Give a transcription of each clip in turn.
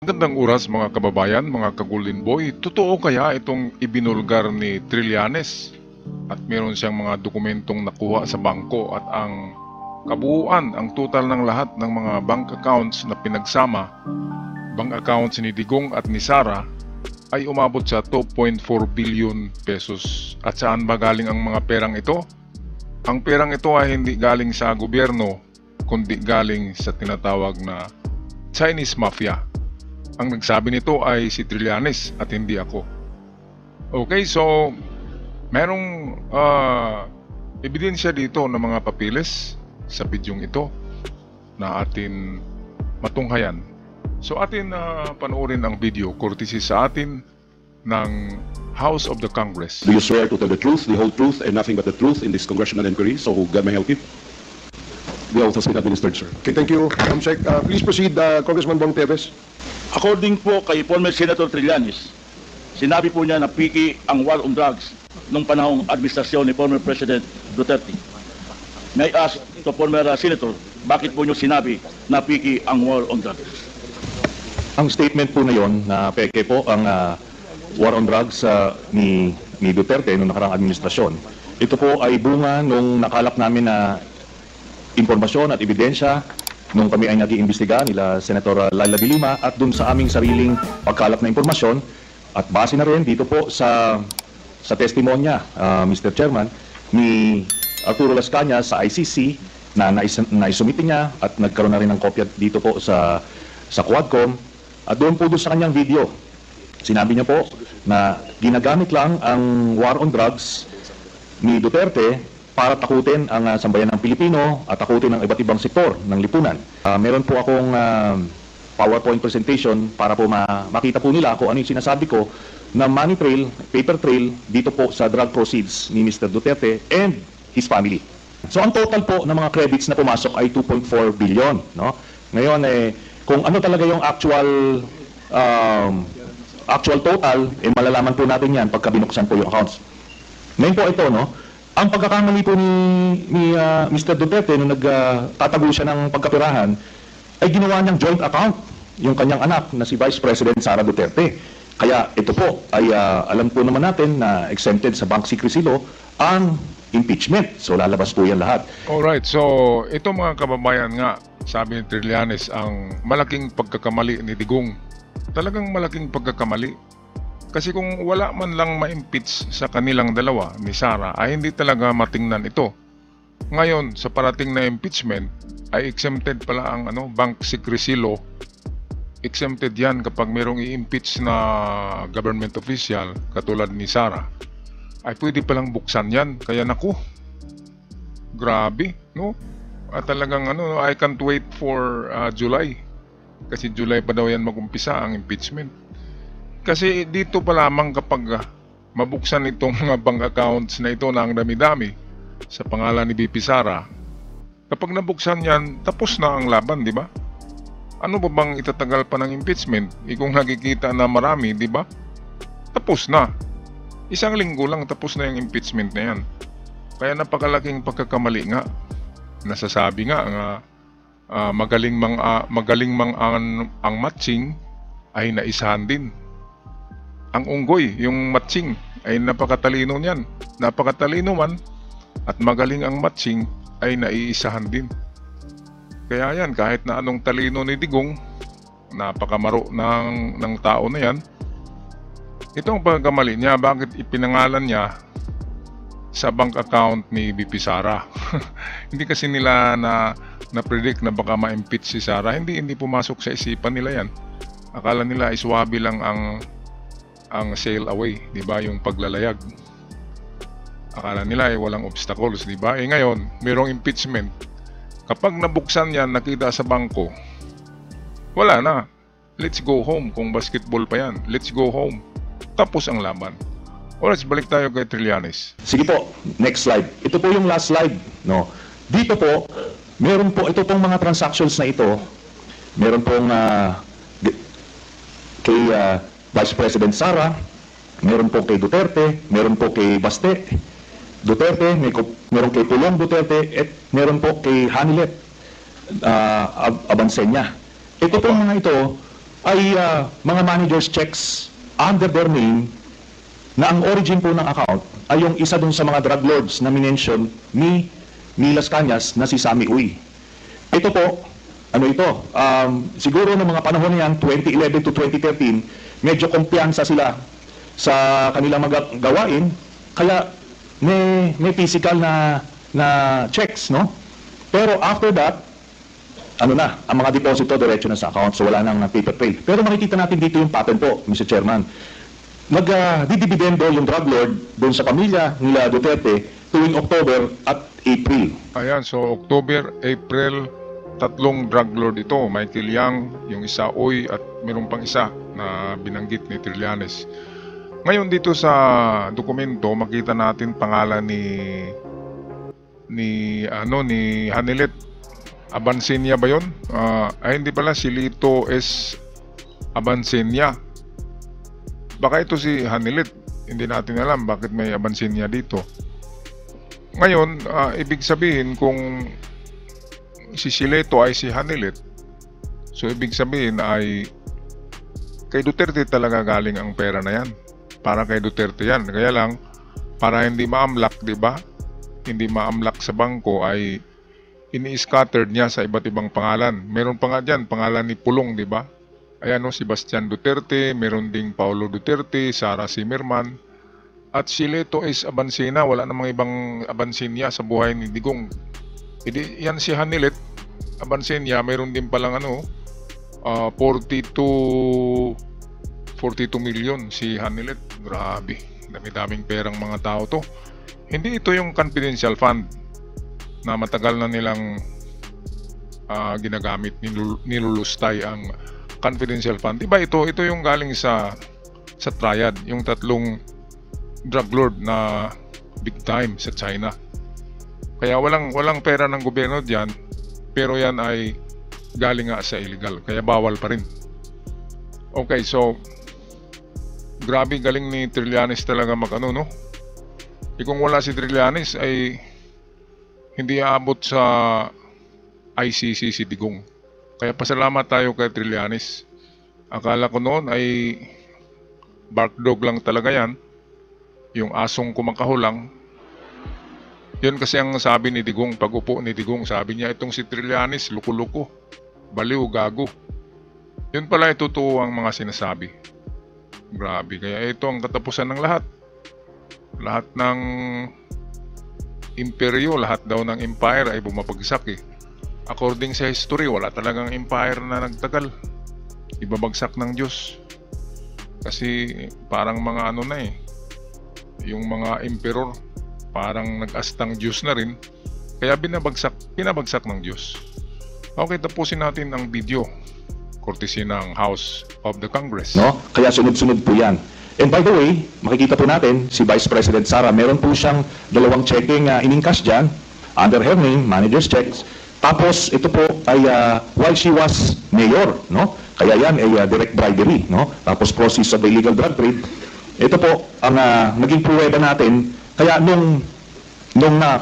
Magandang oras mga kababayan, mga ka-Golden Boy. Totoo kaya itong ibinulgar ni Trillanes? At meron siyang mga dokumentong nakuha sa bangko at ang kabuuan, ang total ng lahat ng mga bank accounts na pinagsama, bank accounts ni Digong at ni Sara, ay umabot sa 2.4 billion pesos. At saan ba galing ang mga perang ito? Ang perang ito ay hindi galing sa gobyerno, kundi galing sa tinatawag na Chinese Mafia. Ang nagsabi nito ay si Trillanes at hindi ako. Okay, so merong ebidensya dito ng mga papilis sa bidyong ito na atin matunghayan. So atin panoorin ang video courtesy sa atin ng House of the Congress. Do you swear to tell the truth, the whole truth, and nothing but the truth in this congressional inquiry? So God may help you. The oath has been administered, sir. Okay, thank you, Comsec. Please proceed, Congressman Bong Teves. According po kay former Senator Trillanes, sinabi po niya na piki ang war on drugs nung panahong administrasyon ni former President Duterte. May I ask to former Senator, bakit po niyo sinabi na piki ang war on drugs? Ang statement po na yon na peke po ang war on drugs ni Duterte noong nakarang administrasyon. Ito po ay bunga nung nakalap namin na impormasyon at ebidensya nung kami ay nag-iimbestiga nila Senator Laila de Lima at dun sa aming sariling pagkalap na impormasyon at base na rin dito po sa testimonya, Mr. Chairman, ni Arturo Las Cañas sa ICC na naisumite niya at nagkaroon na rin ng kopya dito po sa Quadcom at doon po doon sa kanyang video. Sinabi niya po na ginagamit lang ang war on drugs ni Duterte para takutin ang sambayan ng Pilipino at takutin ang iba't ibang sektor ng lipunan. Meron po akong PowerPoint presentation para po makita po nila kung ano yung sinasabi ko na money trail, paper trail dito po sa drug proceeds ni Mr. Duterte and his family. So ang total po ng mga credits na pumasok ay 2.4 billion. No? Ngayon, kung ano talaga yung actual total, malalaman po natin yan pagka binuksan po yung accounts. Ngayon po ito, no? Ang pagkakamali po ni Mr. Duterte nung nagtatago siya ng pagkapirahan ay ginawa niyang joint account yung kanyang anak na si Vice President Sara Duterte. Kaya ito po ay alam po naman natin na exempted sa bank secrecy law ang impeachment. So lalabas po yan lahat. Alright, so ito mga kababayan nga, sabi ni Trillanes, ang malaking pagkakamali ni Digong. Talagang malaking pagkakamali. Kasi kung wala man lang ma-impeach sa kanilang dalawa ni Sara ay hindi talaga matingnan ito. Ngayon, sa parating na impeachment ay exempted pala ang bank secrecy law. Exempted yan kapag merong i-impeach na government official katulad ni Sara. Ay pwede palang buksan yan. Kaya naku, grabe, no? At talagang I can't wait for July. Kasi July pa daw yan mag-umpisa ang impeachment. Kasi dito pa lamang kapag mabuksan itong mga bank accounts na ito na ang dami-dami sa pangalan ni BP Sara, kapag nabuksan yan, tapos na ang laban, di ba? Ano ba bang itatagal pa ng impeachment? Kung nakikita na marami, di ba? Tapos na. Isang linggo lang tapos na yung impeachment na yan. Kaya napakalaking pagkakamali nga. Nasasabi nga magaling mang ang matching ay naisahan din. Ang unggoy, yung matching, ay napakatalino niyan. Napakatalino man at magaling ang matching ay naiisahan din. Kaya yan, kahit na anong talino ni Digong, napakamaro ng tao na yan, itong pagkamali niya, bakit ipinangalan niya sa bank account ni BP Sara? Hindi kasi nila na-predict na baka ma-impeach si Sara. Hindi pumasok sa isipan nila yan. Akala nila iswabi lang ang sail away, di ba, yung paglalayag. Akala nila ay walang obstacles, di ba? Ngayon, mayroong impeachment. Kapag nabuksan yan, nakita sa bangko, wala na. Let's go home. Kung basketball pa yan, let's go home. Tapos ang laban. Alright, balik tayo kay Trillanes. Sige po, next slide. Ito po yung last slide, no. Dito po, meron po ito pong mga transactions na ito. Meron pong kay Vice President Sara, meron po kay Duterte, meron po kay Baste Duterte, meron kay Pulong Duterte, at meron po kay Hanilet Abansenya. Ito po mga ito ay mga managers checks under their name na ang origin po ng account ay yung isa dun sa mga drug lords na minention ni Las Cañas na si Sammy Uy. Ito po, ano ito, siguro ng mga panahon na yan, 2011 to 2013, medyo kumpiyansa sila sa kanilang mga gawain, kaya may physical na checks, no? Pero after that, ano na, ang mga deposito diretso na sa account, so wala nang paper trail. Pero makikita natin dito yung pattern po, Mr. Chairman. Nagdidibidendo yung drug lord doon sa pamilya nila Duterte tuwing October at April. Ayan, so October, April, tatlong drug lord ito. Michael Yang, yung isa Uy, at mayroon pang isa na binanggit ni Trillanes. Ngayon dito sa dokumento, makita natin pangalan ni Hanilet Abansenia ba yun? Hindi pala, si Lito S. Abansenia. Baka ito si Hanilet. Hindi natin alam bakit may Abansenia dito. Ngayon, ibig sabihin kung si Lito ay si Hanilet, so ibig sabihin ay kay Duterte talaga galing ang pera na yan. Para kay Duterte yan. Kaya lang, para hindi maamlak, di ba? Hindi maamlak sa bangko ay ini-scattered niya sa iba't ibang pangalan. Meron pa nga dyan, pangalan ni Pulong, di ba? Ayan o, Sebastian Duterte, meron ding Paulo Duterte, Sara Zimmerman, at si Lito S. Abansena. Wala namang ibang Abansenia sa buhay ni Digong. Yan si Hanilet Abansenia, meron din palang 42 million si Hanilet. Grabe, dami-daming perang mga tao to. Hindi ito yung confidential fund na matagal na nilang ginagamit, nilulustay ang confidential fund. Diba ito yung galing sa triad, yung tatlong drug lord na big time sa China. Kaya walang pera ng gobyerno diyan, pero yan ay galing nga sa illegal, kaya bawal pa rin. Okay, so grabe, galing ni Trillanes talaga no? Kung wala si Trillanes ay hindi aabot sa ICC si Digong. Kaya pasalamat tayo kay Trillanes. Akala ko noon ay bark dog lang talaga yan, yung asong kumakahulang. Yun kasi ang sabi ni Digong, pag upo ni Digong, sabi niya itong si Trillanes luko-luko, baliw, gago. Yun pala totoo ang mga sinasabi. Grabe, kaya ito ang katapusan ng lahat. Lahat ng imperyo, lahat daw ng empire ay bumabagsak eh. According sa history, wala talagang empire na nagtagal. Ibabagsak ng Diyos. Kasi parang mga yung mga emperor, parang nag-astang Diyos na rin. Kaya pinabagsak ng Diyos. Okay, tapusin natin ang video. Courtesy ng House of the Congress. No? Kaya sunod-sunod po yan. And by the way, makikita po natin si Vice President Sara, meron po siyang dalawang checking in-encash dyan under her name, manager's checks. Tapos ito po ay while she was mayor, no? Kaya yan ay direct bribery, no? Tapos process of illegal drug trade. Ito po ang naging pruweba natin. Kaya nung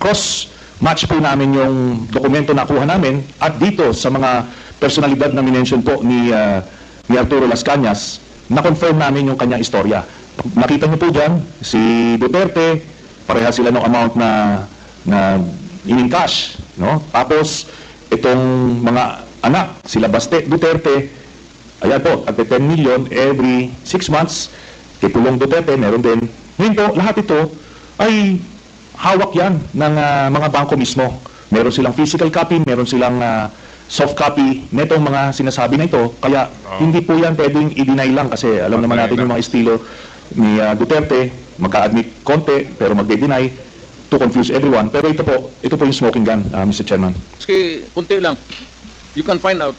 cross match po namin yung dokumento na kuha namin at dito sa mga personalidad na minention po ni Arturo Las Cañas, na-confirm namin yung kanyang istorya. Nakita niyo po dyan, si Duterte, pareha sila ng amount na in-encash, no? Tapos, itong mga anak, sila Baste, Duterte, ayan po, at 10 million every 6 months, kay Pulong Duterte, meron din. Ngayon po, lahat ito ay hawak yan ng mga bangko mismo. Meron silang physical copy, meron silang soft copy netong mga sinasabi na ito, kaya hindi po yan pwedeng i-deny lang kasi alam naman natin yung mga estilo ni Duterte, magka-admit konti pero magde-deny to confuse everyone. Pero ito po yung smoking gun, Mr. Chairman. Kasi kunti lang, you can find out,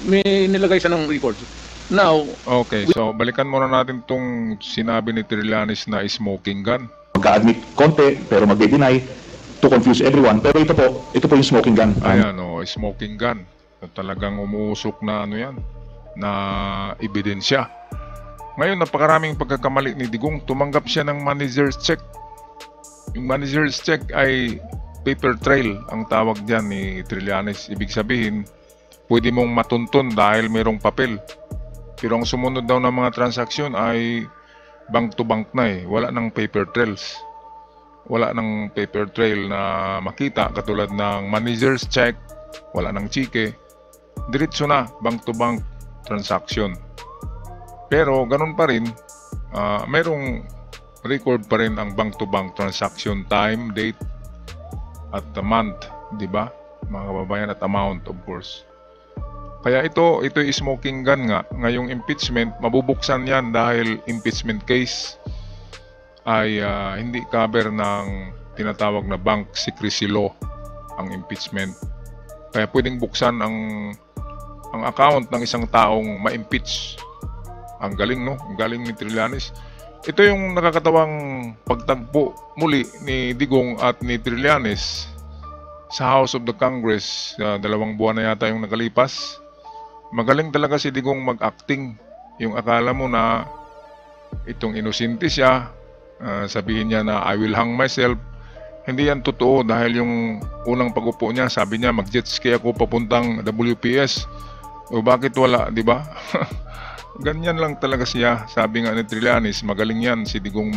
may nilagay siya ng records. Now, okay, so balikan muna natin tong sinabi ni Trillanes na smoking gun. Magka-admit konti pero magde-deny to confuse everyone. Pero ito po yung smoking gun. Ayan smoking gun. Talagang umuusok na na ebidensya. Ngayon, napakaraming pagkakamali ni Digong. Tumanggap siya ng manager's check. Yung manager's check ay paper trail ang tawag diyan ni Trillanes. Ibig sabihin, pwede mong matuntun dahil mayroong papel. Pero ang sumunod daw ng mga transaksyon ay bank to bank na eh. Wala ng paper trails. Wala ng paper trail na makita katulad ng manager's check, wala ng chike. Diretso na, bank to bank transaction. Pero ganun pa rin, mayroong record pa rin ang bank to bank transaction time, date, at the month, di ba? Mga kababayan, at amount of course. Kaya ito ay smoking gun nga. Ngayong impeachment, mabubuksan yan dahil impeachment case ay hindi cover ng tinatawag na bank secrecy law ang impeachment. Kaya pwedeng buksan ang account ng isang taong ma-impeach. Ang galing, no? Ang galing ni Trillanes. Ito yung nakakatawang pagtagpo muli ni Digong at ni Trillanes sa House of the Congress. 2 buwan na yata yung nakalipas. Magaling talaga si Digong mag-acting. Yung akala mo na itong inosente siya, sabihin niya na I will hang myself. Hindi yan totoo dahil yung unang pag-upo niya, sabi niya mag-jet ski ako papuntang WPS. O bakit wala, di ba? Ganyan lang talaga siya. Sabi nga ni Trillanes, magaling yan si Digong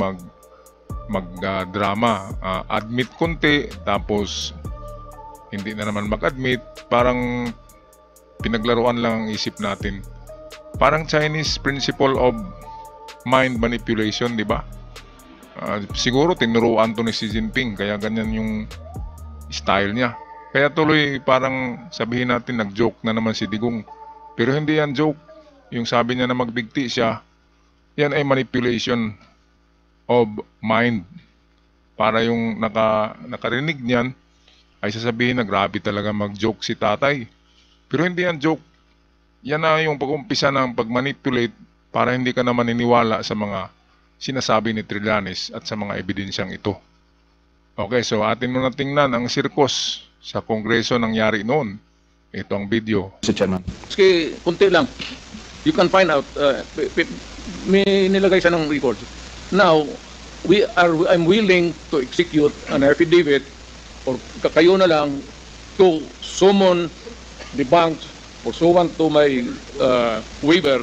mag-drama. Admit konti, tapos hindi na naman mag-admit. Parang pinaglaruan lang ang isip natin. Parang Chinese principle of mind manipulation, di ba? Siguro tinuruan to ni Xi Jinping, kaya ganyan yung style niya. Kaya tuloy parang sabihin natin nag-joke na naman si Digong. Pero hindi yan joke. Yung sabi niya na magbigti siya, yan ay manipulation of mind. Para yung nakarinig niyan ay sasabihin na grabe talaga mag-joke si tatay. Pero hindi yan joke. Yan na yung pag-umpisa ng pag-manipulate para hindi ka na maniniwala sa mga sinasabi ni Trillanes at sa mga ebidensyang ito. Okay, so atin muna tingnan ang sirkos sa Kongreso nangyari noon. Ito ang video. Mr. Chairman. Kasi kunti lang. You can find out, may nilagay siya ng record. Now, I'm willing to execute an affidavit or kayo na lang to summon the banks pursuant to my waiver.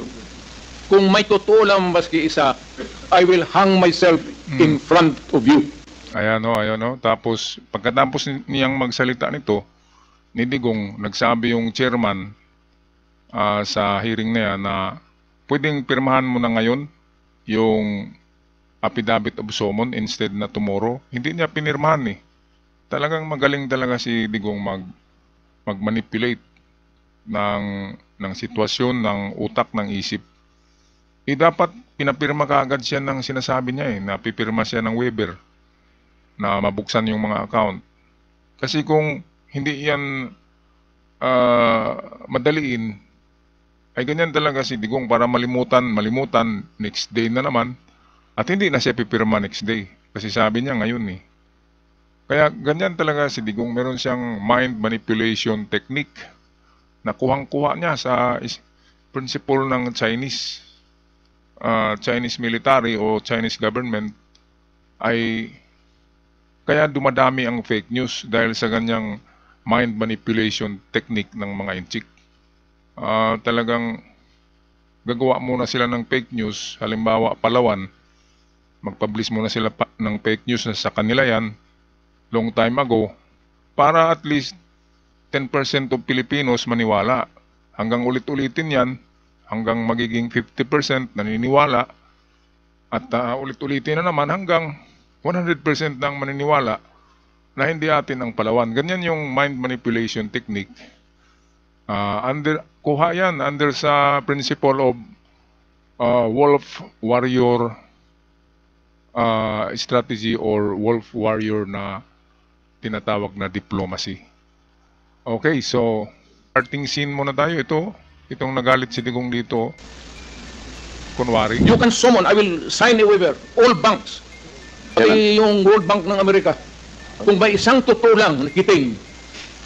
Kung may totoo lang maski isa, I will hang myself in front of you. Ayan o. Tapos, pagkatapos niyang magsalita nito, ni Digong, nagsabi yung chairman sa hearing na yan na pwedeng pirmahan mo na ngayon yung affidavit of summon instead na tomorrow. Hindi niya pinirmahan eh. Talagang magaling talaga si Digong mag-manipulate ng sitwasyon, ng utak, ng isip. Dapat pinapirma kaagad siya ng sinasabi niya eh, na pipirma siya ng waiver na mabuksan yung mga account. Kasi kung hindi yan madaliin, ay ganyan talaga si Digong para malimutan, next day na naman, at hindi na siya pipirma next day. Kasi sabi niya ngayon eh. Kaya ganyan talaga si Digong, meron siyang mind manipulation technique na kuhang-kuha niya sa principle ng Chinese military o Chinese government, ay kaya dumadami ang fake news dahil sa ganyang mind manipulation technique ng mga inchik. Talagang gagawa muna sila ng fake news. Halimbawa, Palawan, magpublish muna sila ng fake news na sa kanila yan long time ago para at least 10% of Filipinos maniwala. Hanggang ulit-ulitin yan, hanggang magiging 50% naniniwala, at ulit-ulitin na naman hanggang 100% nang maniniwala na hindi atin ang Palawan. Ganyan yung mind manipulation technique. Kuha yan under sa principle of wolf warrior strategy or wolf warrior na tinatawag na diplomacy. Okay, so starting scene muna tayo. Itong nagalit si Digong dito, kunwari. You can summon, I will sign a waiver, all banks. Pati yung World Bank ng Amerika. Kung may isang totoo lang nakiting,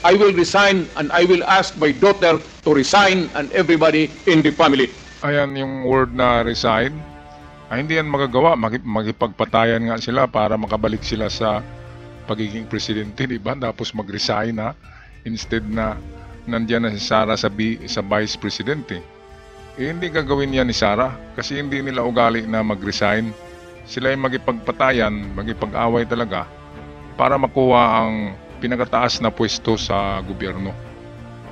I will resign and I will ask my daughter to resign and everybody in the family. Ayan yung word na resign. Hindi yan magagawa. Magipagpatayan nga sila para makabalik sila sa pagiging presidente, di ba? Tapos mag-resign na instead na nandiyan na si Sara sa Vice President eh. Hindi gagawin yan ni Sara kasi hindi nila ugali na mag-resign. Sila ay magipagpatayan, magipag-away talaga para makuha ang pinakataas na pwesto sa gobyerno.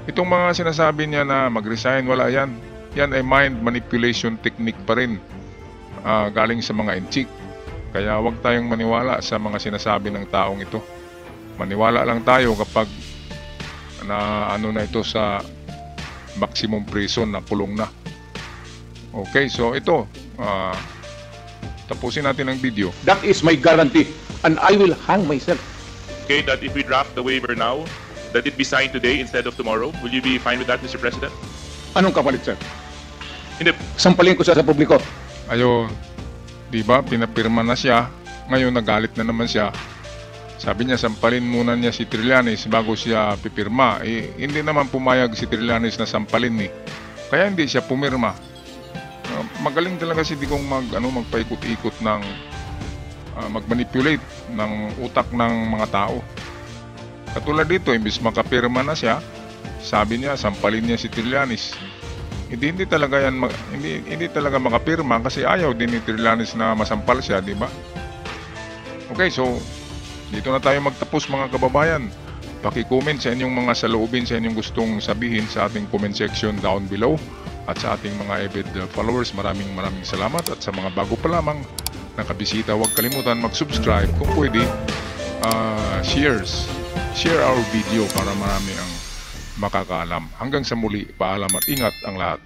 Itong mga sinasabi niya na mag-resign, wala yan. Yan ay mind manipulation technique pa rin galing sa mga inchik. Kaya huwag tayong maniwala sa mga sinasabi ng taong ito. Maniwala lang tayo kapag na ano na ito sa maximum prison na kulong na. Okay, so ito, tapusin natin ang video. That is my guarantee. And I will hang myself. Okay, that if we draft the waiver now, that it be signed today instead of tomorrow. Will you be fine with that, Mr. President? Anong kapalit, sir? Hindi. Sampalin ko siya sa publiko. Ayo, di ba, pinapirma na siya. Ngayon nagalit na naman siya. Sabi niya, sampalin muna niya si Trillanes bago siya pipirma. Hindi naman pumayag si Trillanes na sampalin eh. Kaya hindi siya pumirma. Magaling talaga si Digong magpaikot-ikot ng magmanipulate ng utak ng mga tao. Katulad dito, imbis makapirma na siya, sabi niya, sampalin niya si Trillanes. Hindi talaga yan, hindi talaga makapirma kasi ayaw din ni Trillanes na masampal siya, di ba? Okay, so dito na tayo magtapos mga kababayan. Paki-comment sa inyong mga saloobin, sa inyong gustong sabihin sa ating comment section down below. At sa ating mga avid followers, maraming salamat. At sa mga bago pa lamang nakabisita, huwag kalimutan mag-subscribe. Kung pwede, share our video para marami ang makakaalam. Hanggang sa muli, paalam at ingat ang lahat.